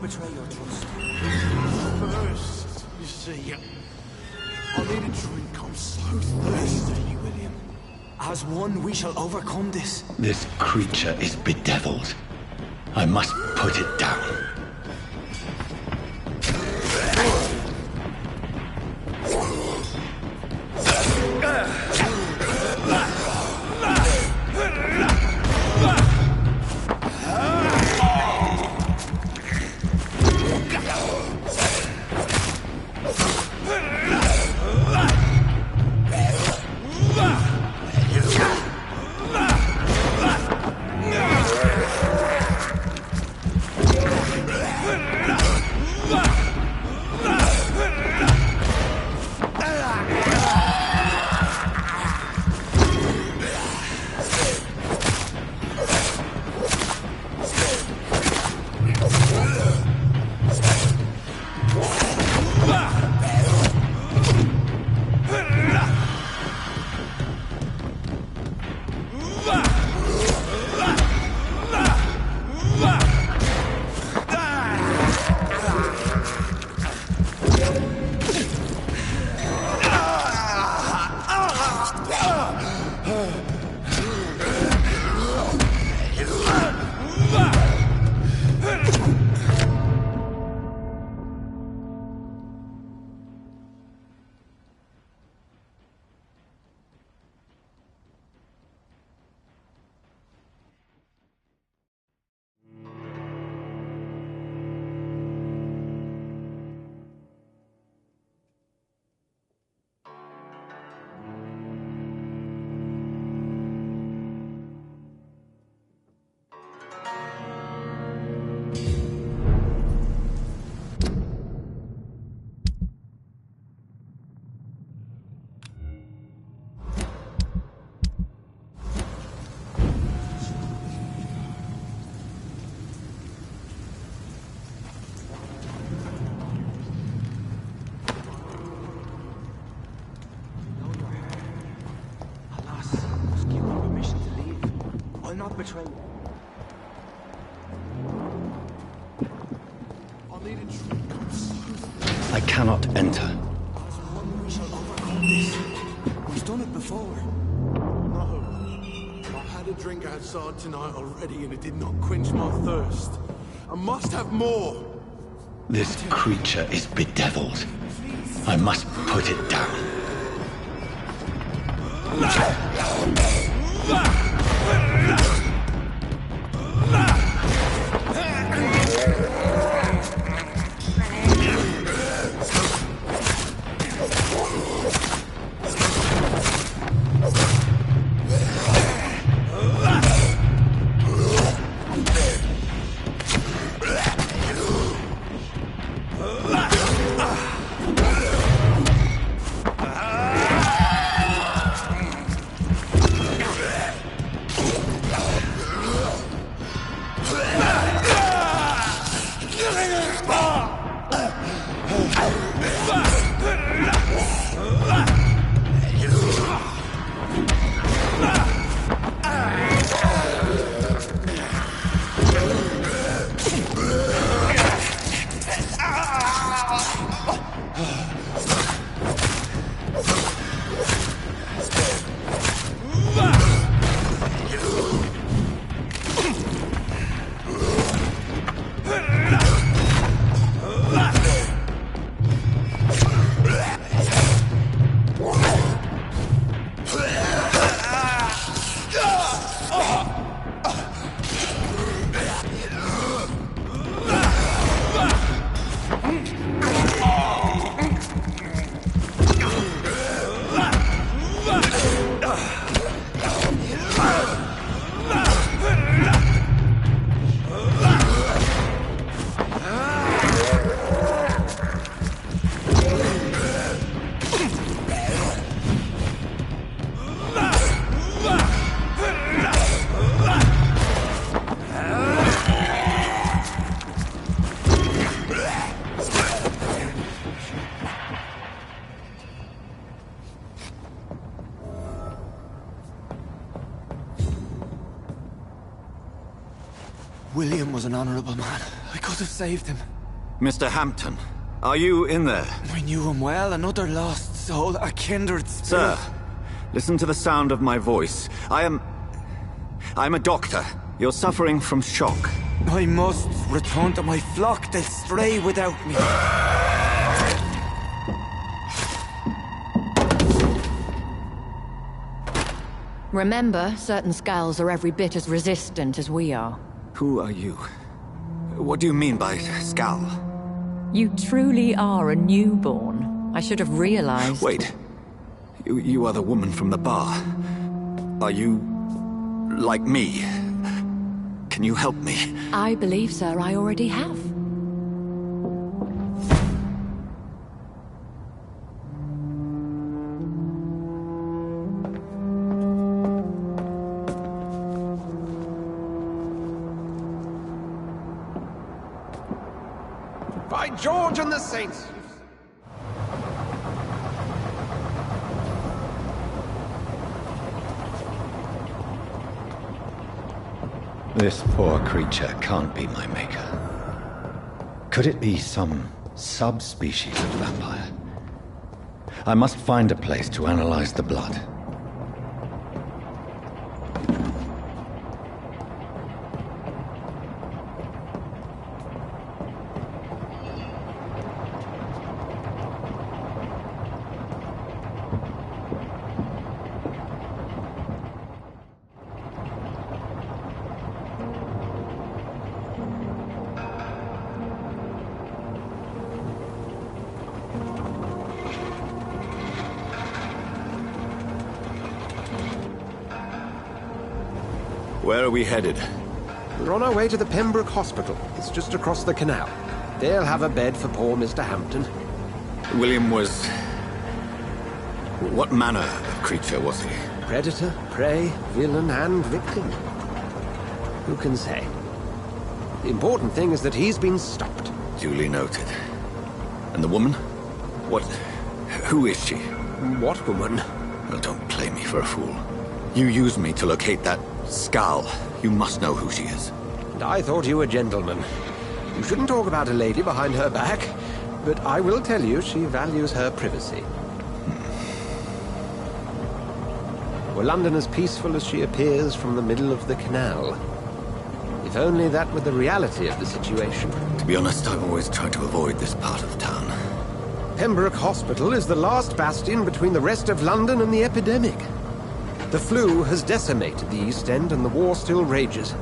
betray your trust. First, you see, I need a drink. I'm so thirsty, William. As one, we shall overcome this. This creature is bedeviled. I must put it down. Betray you. I need a drink. I'm so thirsty. I cannot enter. As one, we shall overcome this. We've done it before. No. I had a drink outside tonight already and it did not quench my thirst. I must have more. This creature is bedeviled. I must put it down. William was an honorable man. I could have saved him. Mr. Hampton, are you in there? I knew him well, another lost soul, a kindred spirit. Sir, listen to the sound of my voice. I'm a doctor. You're suffering from shock. I must return to my flock. They'll stray without me. Remember, certain skulls are every bit as resistant as we are. Who are you? What do you mean by Skal? You truly are a newborn. I should have realized. Wait. You are the woman from the bar. Are you... like me? Can you help me? I believe, sir, I already have. By George and the Saints! This poor creature can't be my maker. Could it be some subspecies of vampire? I must find a place to analyze the blood. Where are we headed? We're on our way to the Pembroke Hospital. It's just across the canal. They'll have a bed for poor Mr. Hampton. William was... what manner of creature was he? Predator, prey, villain, and victim. Who can say? The important thing is that he's been stopped. Duly noted. And the woman? What... who is she? What woman? Well, don't play me for a fool. You used me to locate that Skal. You must know who she is. And I thought you a gentleman. You shouldn't talk about a lady behind her back, but I will tell you she values her privacy. Were London as peaceful as she appears from the middle of the canal? If only that were the reality of the situation. To be honest, I've always tried to avoid this part of town. Pembroke Hospital is the last bastion between the rest of London and the epidemic. The flu has decimated the East End and the war still rages.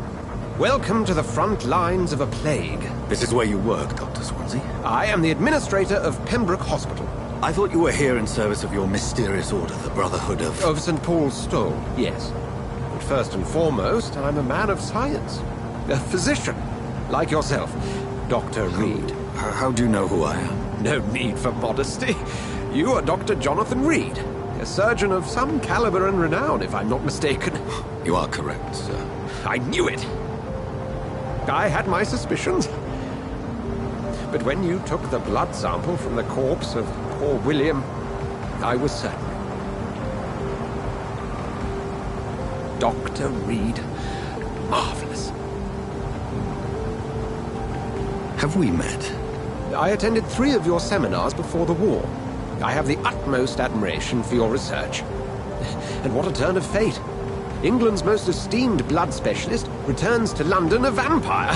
Welcome to the front lines of a plague. This is where you work, Dr. Swansea? I am the administrator of Pembroke Hospital. I thought you were here in service of your mysterious order, the Brotherhood of... Of St. Paul's Stole, yes. But first and foremost, I'm a man of science. A physician, like yourself, Dr. Reed. How do you know who I am? No need for modesty. You are Dr. Jonathan Reed. A surgeon of some caliber and renown, if I'm not mistaken. You are correct, sir. I knew it! I had my suspicions. But when you took the blood sample from the corpse of poor William, I was certain. Dr. Reed. Marvelous. Have we met? I attended 3 of your seminars before the war. I have the utmost admiration for your research. And what a turn of fate. England's most esteemed blood specialist returns to London a vampire.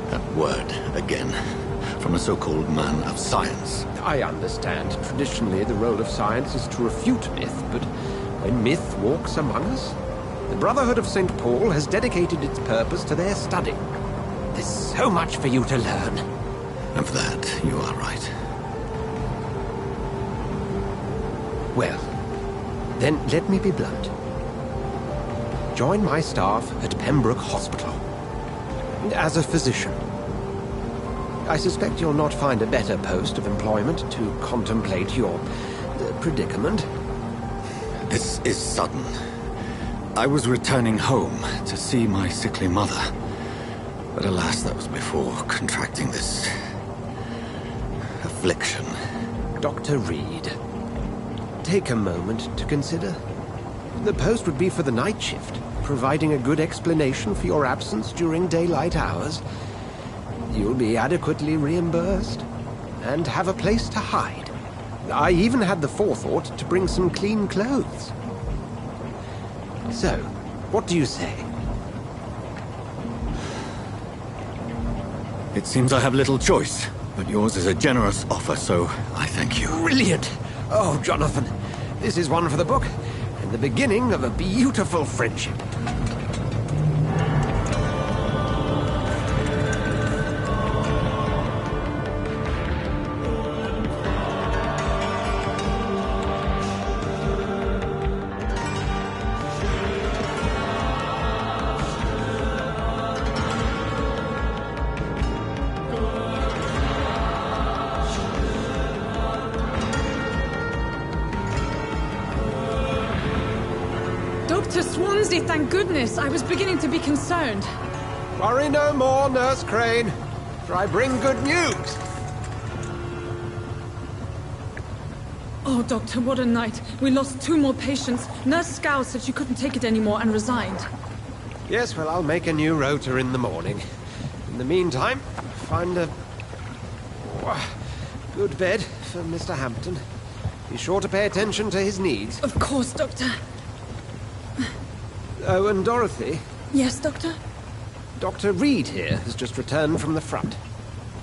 That word, again. From a so-called man of science. I understand. Traditionally, the role of science is to refute myth, but when myth walks among us, the Brotherhood of St. Paul has dedicated its purpose to their study. There's so much for you to learn. And for that, you are right. Well, then let me be blunt. Join my staff at Pembroke Hospital. As a physician. I suspect you'll not find a better post of employment to contemplate your predicament. This is sudden. I was returning home to see my sickly mother. But alas, that was before contracting this... affliction. Dr. Reed, take a moment to consider. The post would be for the night shift, providing a good explanation for your absence during daylight hours. You'll be adequately reimbursed and have a place to hide. I even had the forethought to bring some clean clothes. So, what do you say? It seems I have little choice, but yours is a generous offer, so I thank you. Brilliant! Oh, Jonathan, this is one for the book, and the beginning of a beautiful friendship. Dr. Swansea, thank goodness. I was beginning to be concerned. Worry no more, Nurse Crane, for I bring good news. Oh, Doctor, what a night. We lost 2 more patients. Nurse Scow said she couldn't take it anymore and resigned. Yes, well, I'll make a new rota in the morning. In the meantime, find a good bed for Mr. Hampton. Be sure to pay attention to his needs. Of course, Doctor. Oh, and Dorothy, Yes, Doctor? Dr. Reed here has just returned from the front.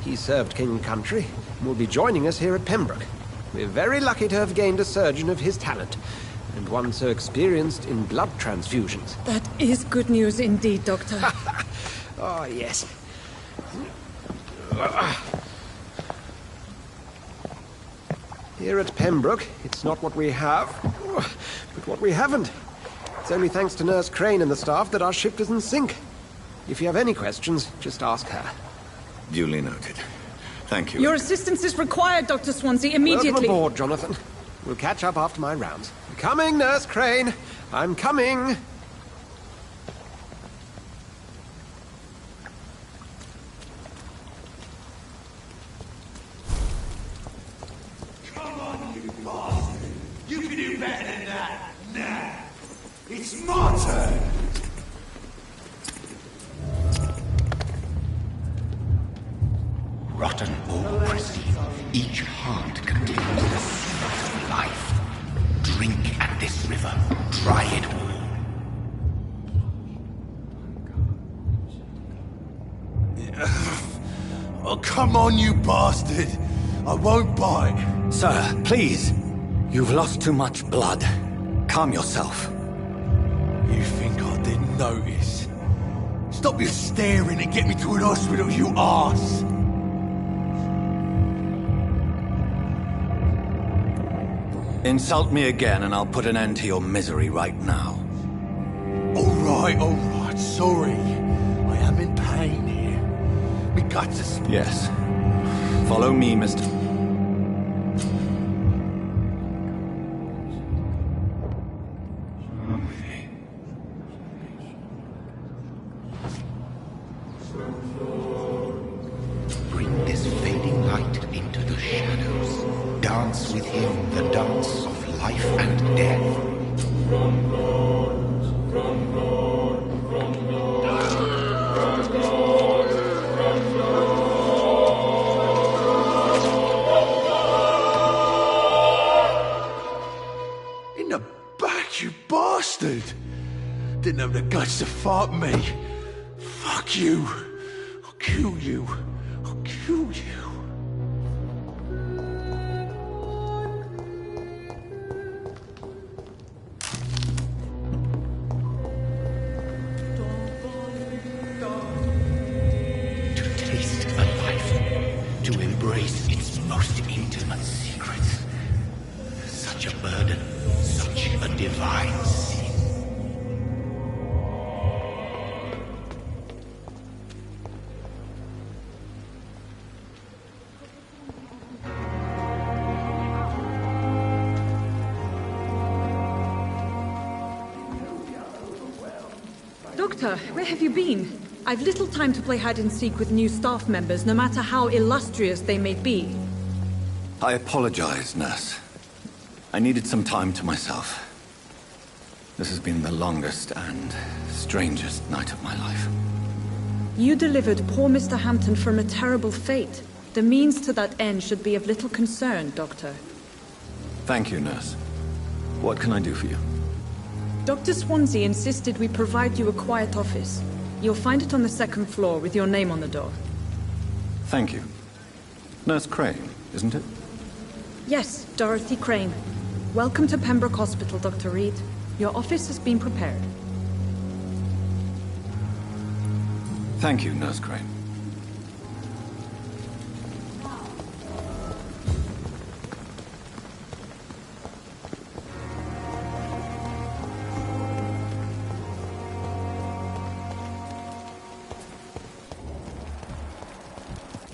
He served King and Country and will be joining us here at Pembroke. We're very lucky to have gained a surgeon of his talent, and one so experienced in blood transfusions. That is good news indeed, Doctor. Oh, yes. Here at Pembroke, it's not what we have, but what we haven't. It's only thanks to Nurse Crane and the staff that our ship doesn't sink. If you have any questions, just ask her. Duly noted. Thank you. Your assistance is required, Dr. Swansea, immediately. Welcome aboard, Jonathan. We'll catch up after my rounds. I'm coming, Nurse Crane. I'm coming. Come on, you bastard! You can do better than that! Nah! It's my turn! Rotten or receive, each heart contains the seed of life. Drink at this river, try it all. Oh, come on, you bastard! I won't bite! Sir, please. You've lost too much blood. Calm yourself. You think I didn't notice? Stop your staring and get me to an hospital, you arse! Insult me again and I'll put an end to your misery right now. Alright, sorry. I am in pain here. Me guts are split. Yes. Follow me, Mr. Bring this fading light into the shadows. Dance with him the dance of life and death. In the back, you bastard! Didn't have the guts to fight me. Fuck you. I'll kill you. I'll kill you. To taste a life, to embrace its most intimate secrets. Such a burden, such a divine sin. Doctor, where have you been? I've little time to play hide and seek with new staff members, no matter how illustrious they may be. I apologize, nurse. I needed some time to myself. This has been the longest and strangest night of my life. You delivered poor Mr. Hampton from a terrible fate. The means to that end should be of little concern, Doctor. Thank you, nurse. What can I do for you? Dr. Swansea insisted we provide you a quiet office. You'll find it on the second floor with your name on the door. Thank you. Nurse Crane, isn't it? Yes, Dorothy Crane. Welcome to Pembroke Hospital, Dr. Reed. Your office has been prepared. Thank you, Nurse Crane.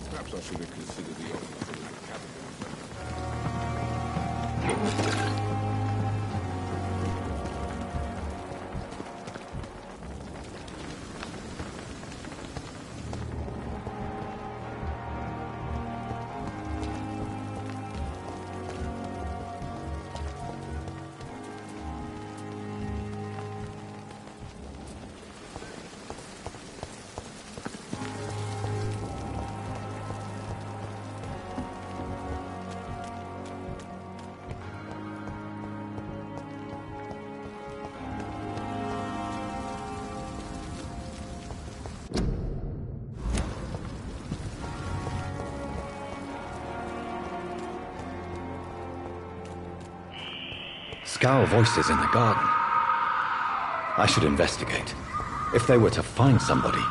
Perhaps I should have considered the offer for the cabin. Scowl voices in the garden. I should investigate. If they were to find somebody.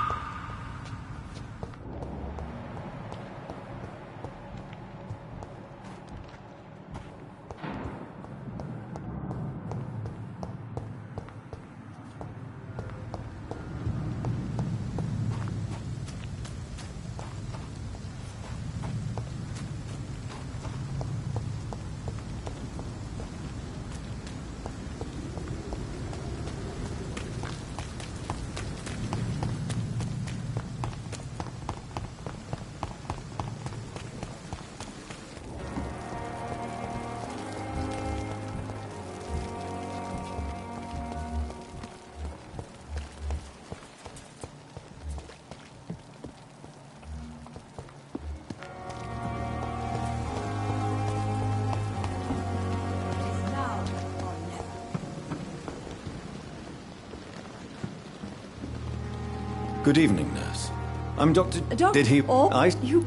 Good evening, nurse. I'm Dr. Doc? Did he... Oh, I... you...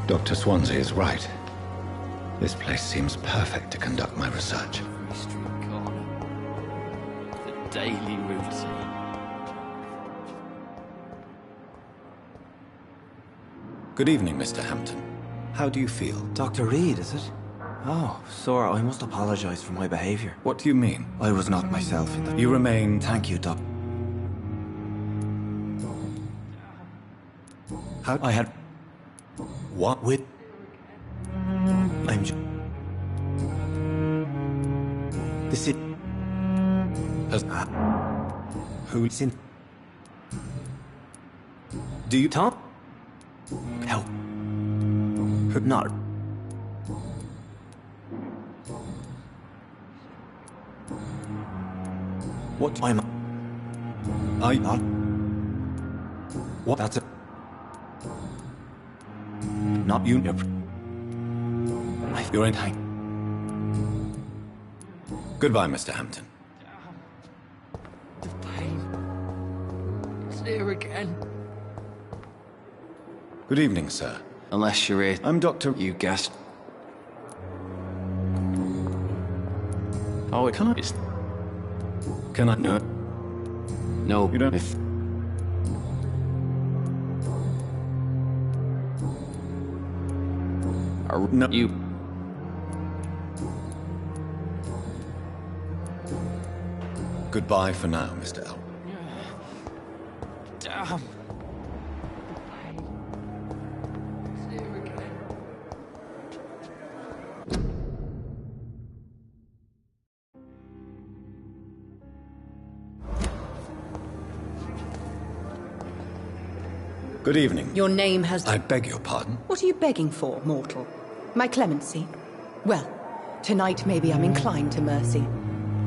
Dr. Swansea is right. This place seems perfect to conduct my research. Every street corner. The daily routine. Good evening, Mr. Hampton. How do you feel? Dr. Reed, is it? Oh, sir, I must apologize for my behavior. What do you mean? I was not myself in the... You remain... Thank you, Doc. How... I had... What? With... I'm... This is... As... Who... Sin... Do you... Tom? Help. Not... What... I'm... I... Not... What? That's it. Not you. You're in... Goodbye, Mr. Hampton. The pain. It's here again. Good evening, sir. Unless you're here. I'm Dr. You guessed. Oh, Can I... it's... Can I... No. No, You don't... if... No. You... Goodbye for now, Mr. L. Damn. It's here again. Good evening. Your name has... I beg your pardon? What are you begging for, mortal? My clemency? Well, tonight maybe I'm inclined to mercy.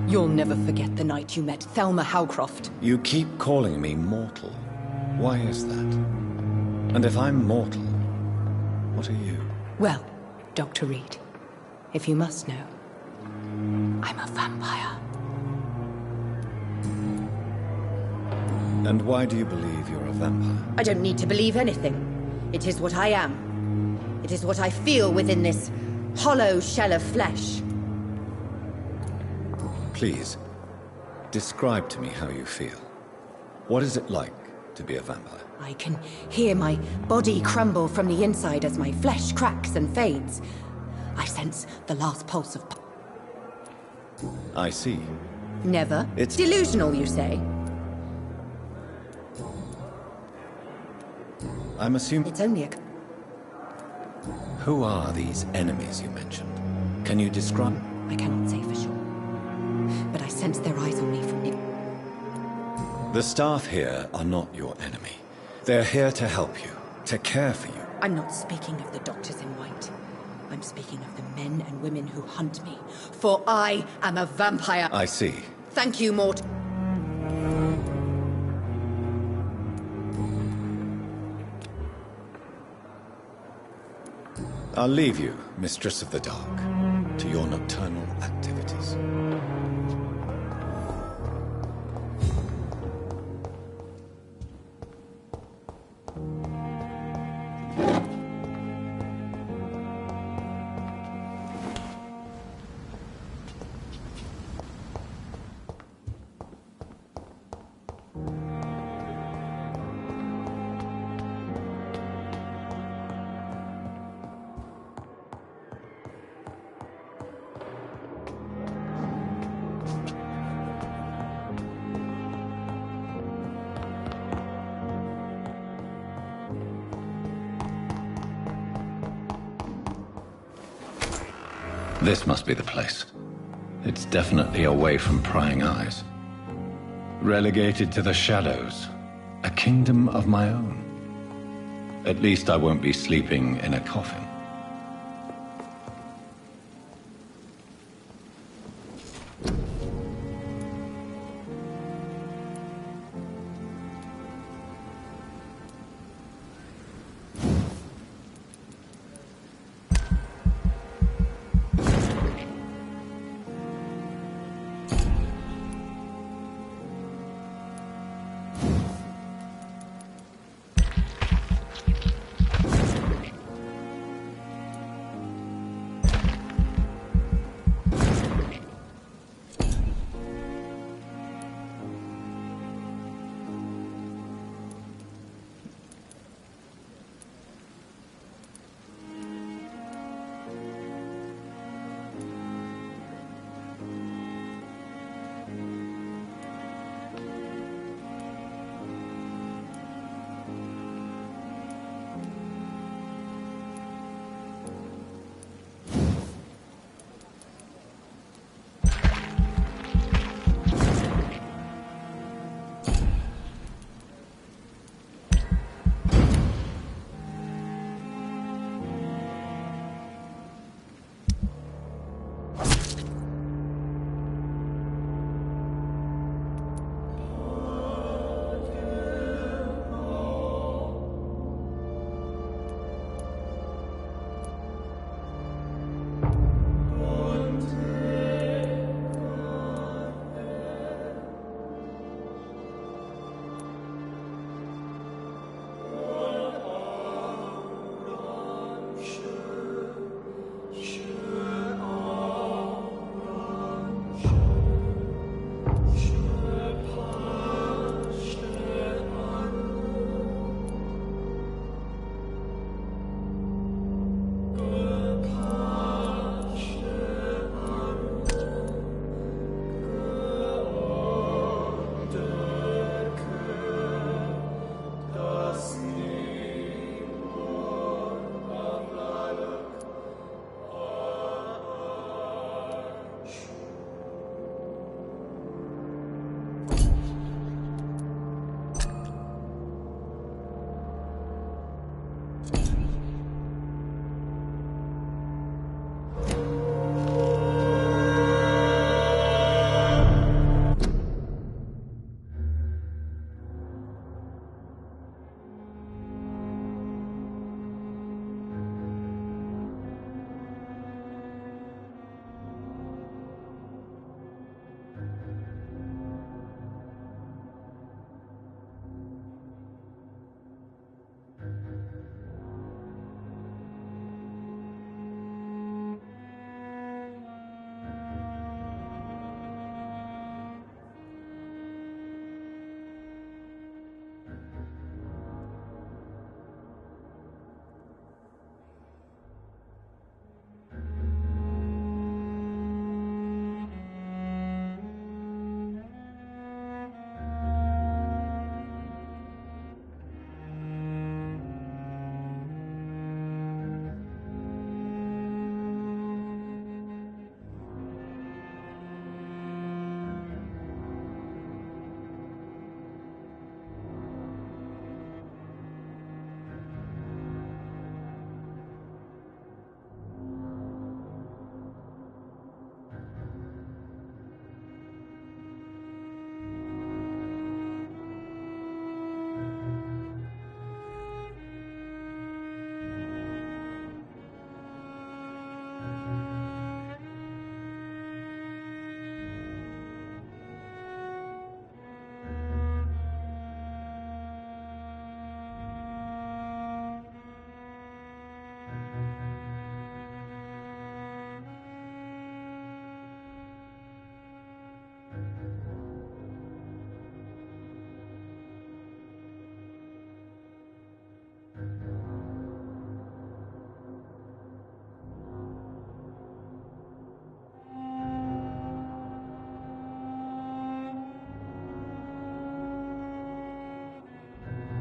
You'll never forget the night you met Thelma Howcroft. You keep calling me mortal. Why is that? And if I'm mortal, what are you? Well, Dr. Reed, if you must know, I'm a vampire. And why do you believe you're a vampire? I don't need to believe anything. It is what I am. It is what I feel within this hollow shell of flesh. Please, describe to me how you feel. What is it like to be a vampire? I can hear my body crumble from the inside as my flesh cracks and fades. I sense the last pulse of... I see. Never? It's delusional, you say? I'm assuming... It's only a... Who are these enemies you mentioned? Can you describe... I cannot say for sure. But I sense their eyes on me from the... The staff here are not your enemy. They're here to help you, to care for you. I'm not speaking of the doctors in white. I'm speaking of the men and women who hunt me. For I am a vampire. I see. Thank you, Mort. I'll leave you, Mistress of the Dark, to your nocturnal activities. This must be the place. It's definitely away from prying eyes. Relegated to the shadows. A kingdom of my own. At least I won't be sleeping in a coffin.